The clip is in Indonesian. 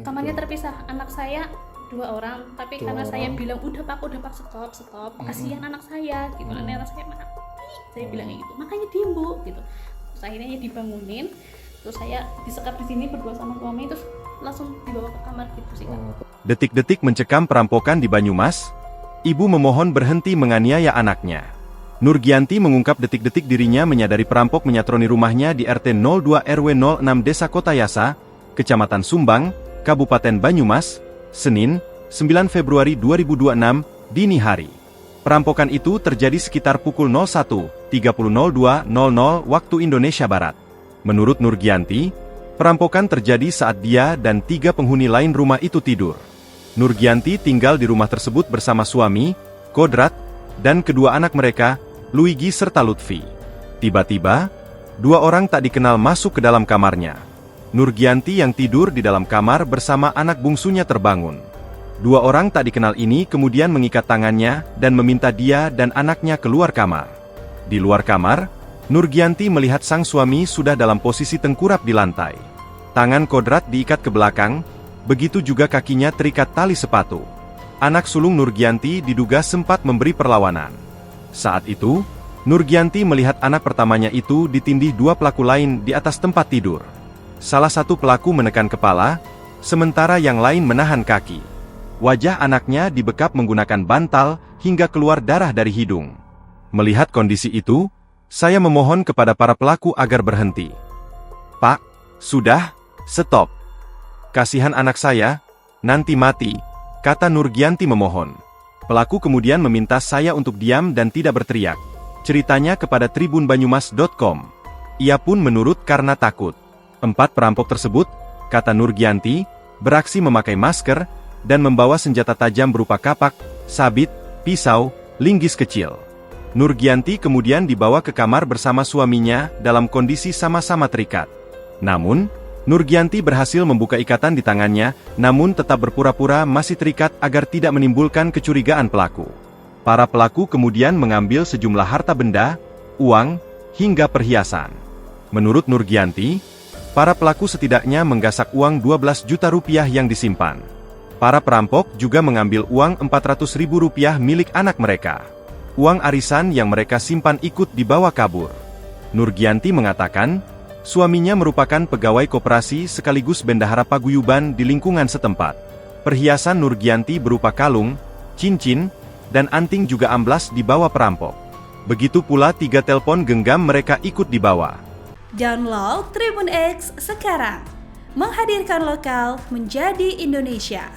Kamarnya terpisah, anak saya 2 orang, tapi karena saya bilang udah pak stop, kasihan anak saya gitu, anak saya mati, saya bilang gitu, makanya diem bu gitu. Terus akhirnya ya dibangunin, terus saya disekap di sini berdua sama suami, terus langsung dibawa ke kamar gitu sih kak. Detik-detik mencekam perampokan di Banyumas, ibu memohon berhenti menganiaya anaknya. Nurgianti mengungkap detik-detik dirinya menyadari perampok menyatroni rumahnya di RT 02 RW 06 Desa Kotayasa, Kecamatan Sumbang, Kabupaten Banyumas, Senin, 9 Februari 2026, dini hari. Perampokan itu terjadi sekitar pukul 01.30.02.00 waktu Indonesia Barat. Menurut Nurgianti, perampokan terjadi saat dia dan 3 penghuni lain rumah itu tidur. Nurgianti tinggal di rumah tersebut bersama suami, Kodrat, dan kedua anak mereka, Luigi serta Lutfi. Tiba-tiba, 2 orang tak dikenal masuk ke dalam kamarnya. Nurgianti yang tidur di dalam kamar bersama anak bungsunya terbangun. 2 orang tak dikenal ini kemudian mengikat tangannya dan meminta dia dan anaknya keluar kamar. Di luar kamar, Nurgianti melihat sang suami sudah dalam posisi tengkurap di lantai. Tangan Kodrat diikat ke belakang, begitu juga kakinya terikat tali sepatu. Anak sulung Nurgianti diduga sempat memberi perlawanan. Saat itu, Nurgianti melihat anak pertamanya itu ditindih 2 pelaku lain di atas tempat tidur. Salah satu pelaku menekan kepala, sementara yang lain menahan kaki. Wajah anaknya dibekap menggunakan bantal hingga keluar darah dari hidung. Melihat kondisi itu, saya memohon kepada para pelaku agar berhenti. Pak, sudah, stop. Kasihan anak saya, nanti mati, kata Nurgianti memohon. Pelaku kemudian meminta saya untuk diam dan tidak berteriak. Ceritanya kepada tribunbanyumas.com. Ia pun menurut karena takut. 4 perampok tersebut, kata Nurgianti, beraksi memakai masker, dan membawa senjata tajam berupa kapak, sabit, pisau, linggis kecil. Nurgianti kemudian dibawa ke kamar bersama suaminya dalam kondisi sama-sama terikat. Namun, Nurgianti berhasil membuka ikatan di tangannya, namun tetap berpura-pura masih terikat agar tidak menimbulkan kecurigaan pelaku. Para pelaku kemudian mengambil sejumlah harta benda, uang, hingga perhiasan. Menurut Nurgianti, para pelaku setidaknya menggasak uang 12 juta rupiah yang disimpan. Para perampok juga mengambil uang 400 ribu rupiah milik anak mereka. Uang arisan yang mereka simpan ikut dibawa kabur. Nurgianti mengatakan, suaminya merupakan pegawai koperasi sekaligus bendahara paguyuban di lingkungan setempat. Perhiasan Nurgianti berupa kalung, cincin, dan anting juga amblas dibawa perampok. Begitu pula 3 telepon genggam mereka ikut dibawa. Download Tribun X sekarang, menghadirkan lokal menjadi Indonesia.